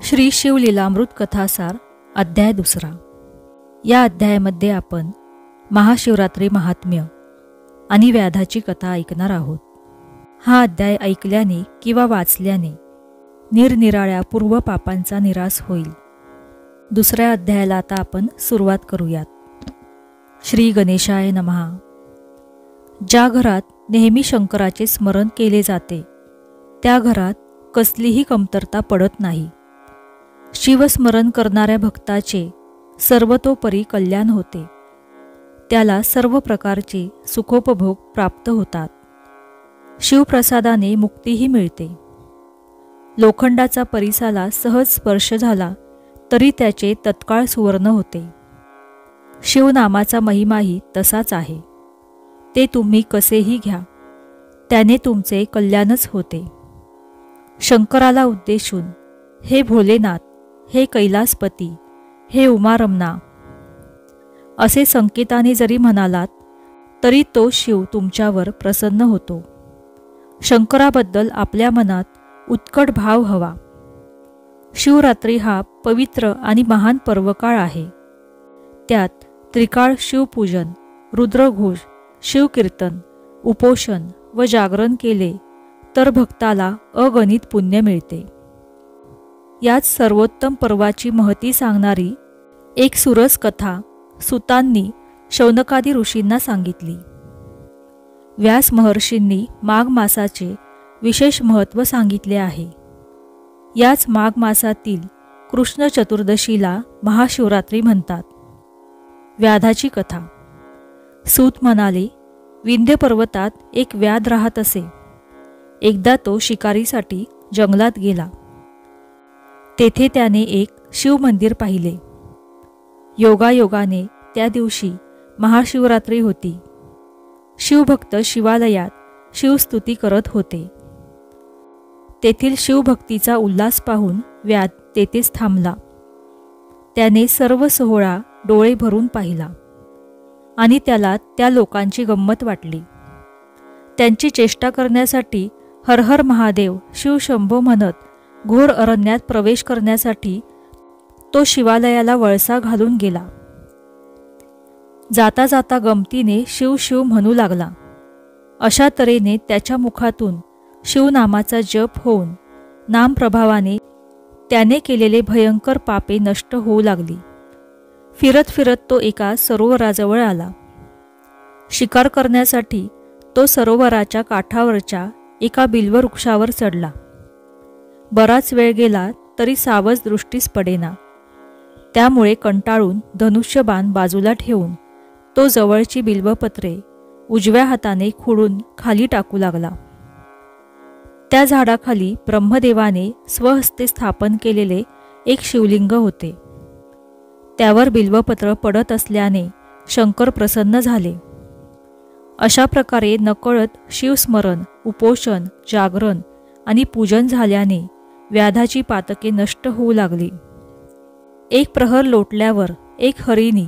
श्री शिवलीलामृत कथासार अध्याय 2. या अध्यायामध्ये आपण महाशिवरात्री महात्म्य आणि व्याधाची कथा ऐकणार आहोत. हा अध्याय ऐकल्याने किंवा वाचल्याने निरनिराळ्या पूर्व पापांचा निराश होईल. दुसऱ्या अध्यायाला आता आपण सुरुवात करूयात. श्री गणेशाय नमः. ज्या घरात नेहमी शंकराचे स्मरण केले जाते त्या घरात कसलीही कमतरता पडत नाही. शिवस्मरण करणाऱ्या भक्ताचे सर्वतोपरी कल्याण होते. त्याला सर्व प्रकारचे सुखोपभोग प्राप्त होतात. शिवप्रसादाने मुक्तीही मिळते. लोखंडाचा परिसाला सहज स्पर्श झाला तरी त्याचे तत्काळ सुवर्ण होते. शिवनामाचा महिमाही तसाच आहे. ते तुम्ही कसेही घ्या, त्याने तुमचे कल्याणच होते. शंकराला उद्देशून, हे भोलेनाथ, हे कैलासपती, हे उमारमना असे संकेताने जरी म्हणालात तरी तो शिव तुमच्यावर प्रसन्न होतो. शंकराबद्दल आपल्या मनात उत्कट भाव हवा. शिवरात्री हा पवित्र आणि महान पर्वकाळ आहे. त्यात त्रिकाळ शिवपूजन, रुद्रघोष, शिवकीर्तन, उपोषण व जागरण केले तर भक्ताला अगणित पुण्य मिळते. याच सर्वोत्तम पर्वाची महती सांगणारी एक सुरस कथा सुतांनी शौनकादी ऋषींना सांगितली. व्यास महर्षींनी माघ मासाचे विशेष महत्त्व सांगितले आहे. याच माघ मासातील कृष्ण चतुर्दशीला महाशिवरात्री म्हणतात. व्याधाची कथा. सूत म्हणाले, विंध्य पर्वतात एक व्याध राहत असे. एकदा तो शिकारीसाठी जंगलात गेला. तेथे त्याने एक शिवमंदिर पाहिले. योगायोगाने त्या दिवशी महाशिवरात्री होती. शिवभक्त शिवालयात शिवस्तुती करत होते. तेथील शिवभक्तीचा उल्हास पाहून व्याध तेथेच थांबला. त्याने सर्व सोहळा डोळे भरून पाहिला आणि त्याला त्या लोकांची गंमत वाटली. त्यांची चेष्टा करण्यासाठी हर हर महादेव, शिवशंभो म्हणत घोर अरण्यात प्रवेश करण्यासाठी तो शिवालयाला वळसा घालून गेला. जाता जाता गमतीने शिव शिव म्हणू लागला. अशा तऱ्हेने त्याच्या मुखातून शिवनामाचा जप होऊन नामप्रभावाने त्याने केलेले भयंकर पापे नष्ट होऊ लागली. फिरत फिरत तो एका सरोवराजवळ आला. शिकार करण्यासाठी तो सरोवराच्या काठावरच्या एका बिल्ववृक्षावर चढला. बराच वेळ गेला तरी सावज दृष्टीस पडेना. त्यामुळे कंटाळून धनुष्यबाण बाजूला ठेवून तो जवळची बिल्वपत्रे उजव्या हाताने खुडून खाली टाकू लागला. त्या झाडाखाली ब्रह्मदेवाने स्वहस्ते स्थापन केलेले एक शिवलिंग होते. त्यावर बिल्वपत्र पडत असल्याने शंकर प्रसन्न झाले. अशा प्रकारे नकळत शिवस्मरण, उपोषण, जागरण आणि पूजन झाल्याने व्याधाची पातके नष्ट होऊ लागली. एक प्रहर लोटल्यावर एक हरिणी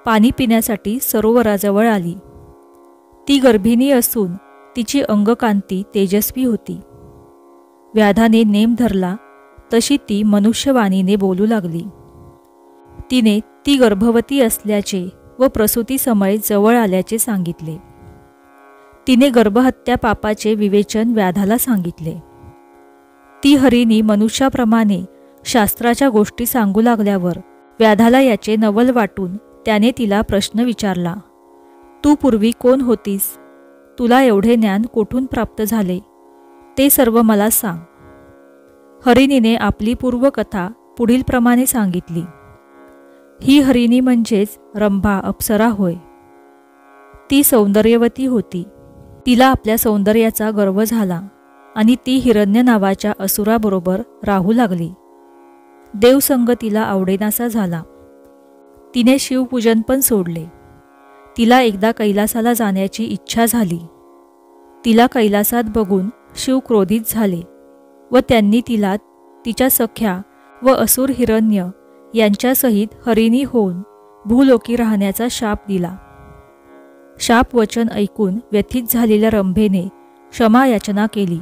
पाणी पिण्यासाठी सरोवराजवळ आली. ती गर्भिणी असून तिची अंगकांती तेजस्वी होती. व्याधाने नेम धरला तशी ती मनुष्यवाणीने बोलू लागली. तिने ती गर्भवती असल्याचे व प्रसूतीसमय जवळ आल्याचे सांगितले. तिने गर्भहत्या पापाचे विवेचन व्याधाला सांगितले. ती हरिणी मनुष्याप्रमाणे शास्त्राच्या गोष्टी सांगू लागल्यावर व्याधाला याचे नवल वाटून त्याने तिला प्रश्न विचारला. तू पूर्वी कोण होतीस? तुला एवढे ज्ञान कोठून प्राप्त झाले? ते सर्व मला सांग. हरिणीने आपली पूर्वकथा पुढीलप्रमाणे सांगितली. ही हरिणी म्हणजेच रंभा अप्सरा होय. ती सौंदर्यवती होती. तिला आपल्या सौंदर्याचा गर्व झाला आणि ती हिरण्य नावाच्या असुराबरोबर राहू लागली. देवसंग तिला आवडेनासा झाला. तिने शिवपूजन पण सोडले. तिला एकदा कैलासाला जाण्याची इच्छा झाली. तिला कैलासात बघून शिव क्रोधित झाले व त्यांनी तिला तिच्या सख्या व असुर हिरण्य यांच्यासहित हरिणी होऊन भूलोकी राहण्याचा शाप दिला. शापवचन ऐकून व्यथित झालेल्या रंभेने क्षमा याचना केली.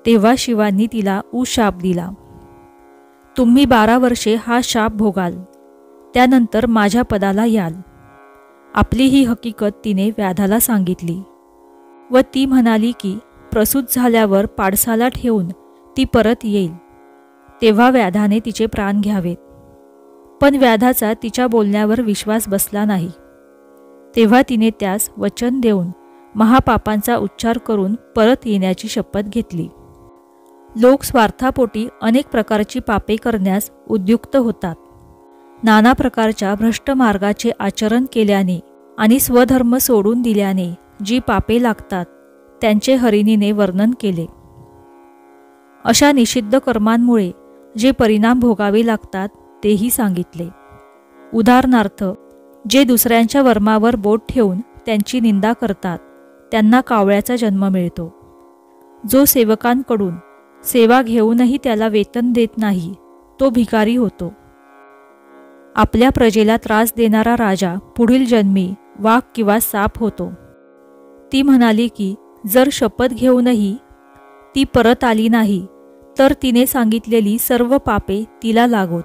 तेव्हा शिवांनी तिला शाप दिला. तुम्ही 12 वर्षे हा शाप भोगाल, त्यानंतर माझ्या पदाला याल. आपली ही हकीकत तिने व्याधाला सांगितली व ती म्हणाली की प्रसूत झाल्यावर पाडसाला ठेवून ती परत येईल, तेव्हा व्याधाने तिचे प्राण घ्यावेत. पण व्याधाचा तिच्या बोलण्यावर विश्वास बसला नाही. तेव्हा तिने त्यास वचन देऊन महापापांचा उच्चार करून परत येण्याची शपथ घेतली. लोक स्वार्थापोटी अनेक प्रकारची पापे करण्यास उद्युक्त होतात. नाना प्रकारच्या भ्रष्ट मार्गाचे आचरण केल्याने आणि स्वधर्म सोडून दिल्याने जी पापे लागतात त्यांचे हरिणीने वर्णन केले. अशा निषिद्ध कर्मांमुळे जे परिणाम भोगावे लागतात तेही सांगितले. उदाहरणार्थ, जे दुसऱ्यांच्या वर्मावर बोट ठेवून त्यांची निंदा करतात त्यांना कावळ्याचा जन्म मिळतो. जो सेवकांकडून सेवा घेऊनही त्याला वेतन देत नाही तो भिकारी होतो. आपल्या प्रजेला त्रास देणारा राजा पुढील जन्मी वाघ किंवा साप होतो. ती म्हणाली की जर शपथ घेऊनही ती परत आली नाही तर तिने सांगितलेली सर्व पापे तिला लागोत.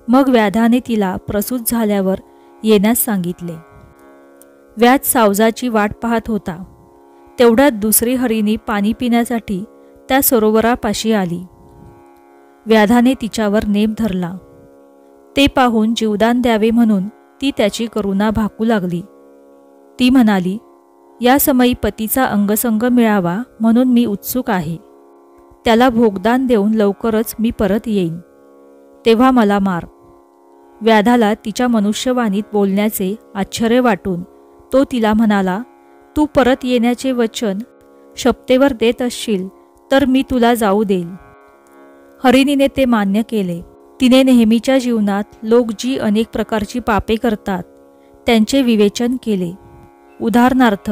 मग व्याधाने तिला प्रसूत झाल्यावर येण्यास सांगितले. व्याध सावजाची वाट पाहत होता. तेवढ्यात दुसरी हरिणी पाणी पिण्यासाठी त्या सरोवरापाशी आली. व्याधाने तिच्यावर नेम धरला. ते पाहून जीवदान द्यावे म्हणून ती त्याची करुणा भाकू लागली. ती म्हणाली, या समयी पतीचा अंगसंग मिळावा म्हणून मी उत्सुक आहे. त्याला भोगदान देऊन लवकरच मी परत येईन, तेव्हा मला मार. व्याधाला तिच्या मनुष्यवाणीत बोलण्याचे आश्चर्य वाटून तो तिला म्हणाला, तू परत येण्याचे वचन शपथेवर देत असशील तर मी तुला जाऊ देईल. हरिणीने ते मान्य केले. तिने नेहमीच्या जीवनात लोक जी अनेक प्रकारची पापे करतात त्यांचे विवेचन केले. उदाहरणार्थ,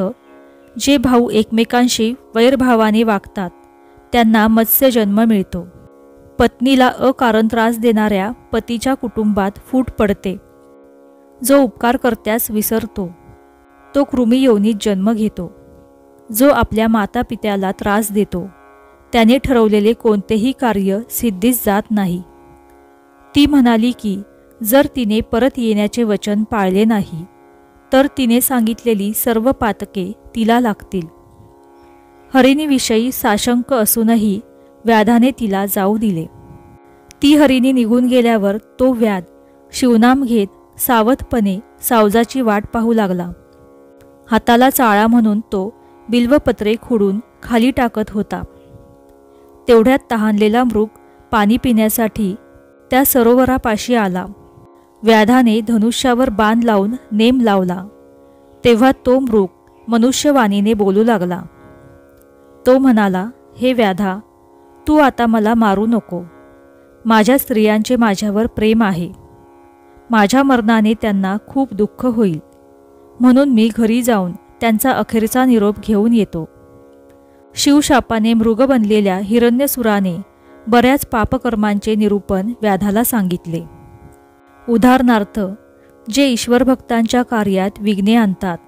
जे भाऊ एकमेकांशी वैरभावाने वागतात त्यांना मत्स्य जन्म मिळतो. पत्नीला अकारण त्रास देणाऱ्या पतीच्या कुटुंबात फूट पडते. जो उपकारकर्त्यास विसरतो तो कृमी योनीत जन्म घेतो. जो आपल्या मातापित्याला त्रास देतो त्याने ठरवलेले कोणतेही कार्य सिद्धीस जात नाही. ती म्हणाली की जर तिने परत येण्याचे वचन पाळले नाही तर तिने सांगितलेली सर्व पातके तिला लागतील. हरिणीविषयी साशंक असूनही व्याधाने तिला जाऊ दिले. ती हरिणी निघून गेल्यावर तो व्याध शिवनाम घेत सावधपणे सावजाची वाट पाहू लागला. हाताला चाळा म्हणून तो बिल्वपत्रे खुडून खाली टाकत होता. तेवढ्यात तहानलेला मृग पाणी पिण्यासाठी त्या सरोवरापाशी आला. व्याधाने धनुष्यावर बाण लावून नेम लावला. तेव्हा तो मृग मनुष्यवाणीने बोलू लागला. तो म्हणाला, हे व्याधा, तू आता मला मारू नको. माझ्या स्त्रियांचे माझ्यावर प्रेम आहे. माझ्या मरणाने त्यांना खूप दुःख होईल, म्हणून मी घरी जाऊन त्यांचा अखेरचा निरोप घेऊन येतो. शिवशापाने मृग बनलेल्या हिरण्यसुराने बऱ्याच पापकर्मांचे निरूपण व्याधाला सांगितले. उदाहरणार्थ, जे ईश्वरभक्तांच्या कार्यात विघ्ने आणतात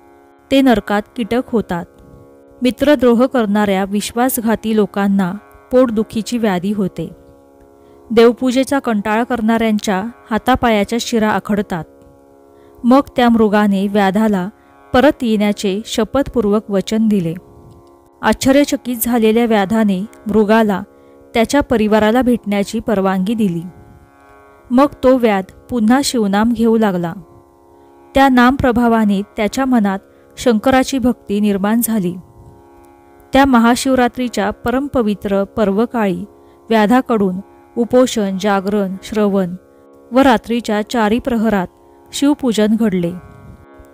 ते नरकात कीटक होतात. मित्रद्रोह करणाऱ्या विश्वासघाती लोकांना पोटदुखीची व्याधी होते. देवपूजेचा कंटाळा करणाऱ्यांच्या हातापायाच्या शिरा आखडतात. मग त्या मृगाने व्याधाला परत येण्याचे शपथपूर्वक वचन दिले. आश्चर्यचकित झालेल्या व्याधाने मृगाला त्याच्या परिवाराला भेटण्याची परवानगी दिली. मग तो व्याध पुन्हा शिवनाम घेऊ लागला. त्या नामप्रभावाने त्याच्या मनात शंकराची भक्ती निर्माण झाली. त्या महाशिवरात्रीच्या परमपवित्र पर्वकाळी व्याधाकडून उपोषण, जागरण, श्रवण व रात्रीच्या 4 प्रहरात शिवपूजन घडले.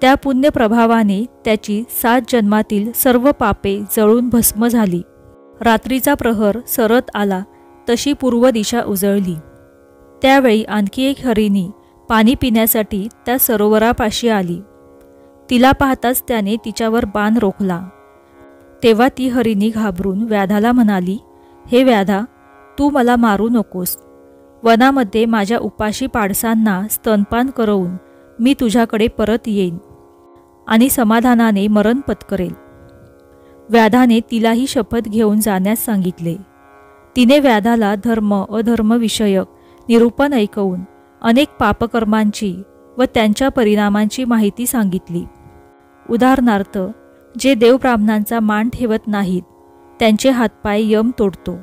त्या पुण्यप्रभावाने त्याची 7 जन्मातील सर्व पापे जळून भस्म झाली. रात्रीचा प्रहर सरत आला तशी पूर्व दिशा उजळली. त्यावेळी आणखी एक हरिणी पाणी पिण्यासाठी त्या सरोवरापाशी आली. तिला पाहताच त्याने तिच्यावर बाण रोखला. तेव्हा ती हरिणी घाबरून व्याधाला म्हणाली, हे व्याधा, तू मला मारू नकोस. वनामध्ये माझ्या उपाशी पाडसांना स्तनपान करवून मी तुझ्याकडे परत येईन आणि समाधानाने मरण पत्करेल. व्याधाने तिलाही शपथ घेऊन जाण्यास सांगितले. तिने व्याधाला धर्म अधर्म विषयक निरूपण ऐकवून अनेक पापकर्मांची व त्यांच्या परिणामांची माहिती सांगितली. उदाहरणार्थ, जे देवब्राह्मणांचा मान ठेवत नाहीत त्यांचे हातपाय यम तोडतो.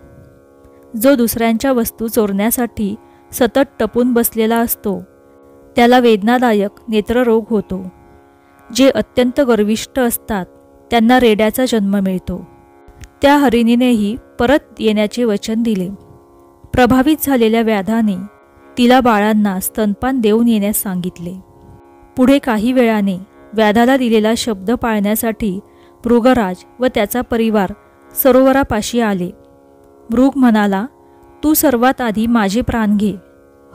जो दुसऱ्यांच्या वस्तू चोरण्यासाठी सतत टपून बसलेला असतो त्याला वेदनादायक नेत्ररोग होतो. जे अत्यंत गर्विष्ठ असतात त्यांना रेड्याचा जन्म मिळतो. त्या हरिणीनेही परत येण्याचे वचन दिले. प्रभावित झालेल्या व्याधाने तिला बाळांना स्तनपान देऊन येण्यास सांगितले. पुढे काही वेळाने व्याधाला दिलेला शब्द पाळण्यासाठी मृगराज व त्याचा परिवार सरोवरापाशी आले. मृग म्हणाला, तू सर्वात आधी माझे प्राण घे.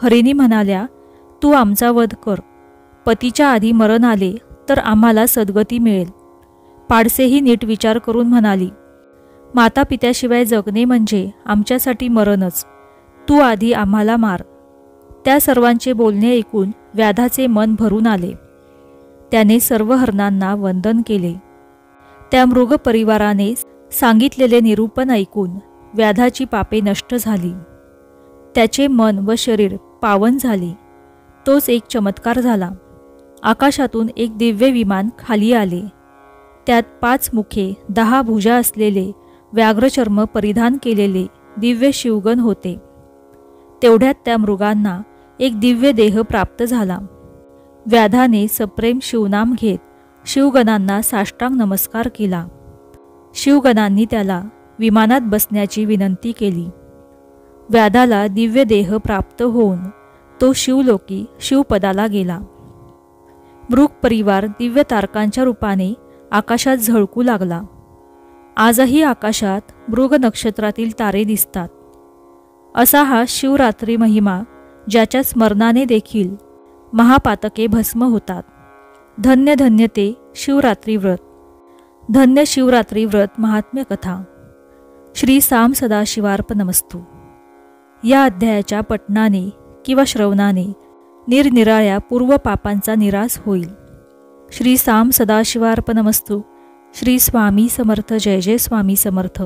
हरिणी म्हणाल्या, तू आमचा वध कर. पतीच्या आधी मरण आले तर आम्हाला सद्गती मिळेल. पाडसेही नीट विचार करून म्हणाली, माता पित्याशिवाय जगणे म्हणजे आमच्यासाठी मरणच. तू आधी आम्हाला मार. त्या सर्वांचे बोलणे ऐकून व्याधाचे मन भरून आले. त्याने सर्व हरणांना वंदन केले. त्या मृग परिवाराने सांगितलेले निरूपण ऐकून व्याधाची पापे नष्ट झाली. त्याचे मन व शरीर पावन झाले. तोच एक चमत्कार झाला. आकाशातून एक दिव्य विमान खाली आले. त्यात 5 मुखे 10 भुजा असलेले व्याघ्रचर्म परिधान केलेले दिव्य शिवगण होते. तेवढ्यात त्या मृगांना एक दिव्य देह प्राप्त झाला. व्याधाने सप्रेम शिवनाम घेत शिवगणांना साष्टांग नमस्कार केला. शिवगणांनी त्याला विमानात बसण्याची विनंती केली. व्याधाला दिव्य देह प्राप्त होऊन तो शिवलोकी शिवपदाला गेला. मृग परिवार दिव्य तारकांच्या रूपाने आकाशात झळकू लागला. आजही आकाशात मृग नक्षत्रातील तारे दिसतात. असा हा शिवरात्री महिमा, ज्याच्या स्मरणाने देखील महापातके भस्म होतात. धन्य धन्य ते शिवरात्री व्रत. धन्य शिवरात्री व्रत महात्म्य कथा. श्री साम सदाशिवार्पणमस्तु. या अध्यायाच्या पठणाने किंवा श्रवणाने निरनिराळ्या पूर्व पापांचा निराश होईल. श्री साम सदाशिवार्पणमस्तु. श्री स्वामी समर्थ. जय जय स्वामी समर्थ.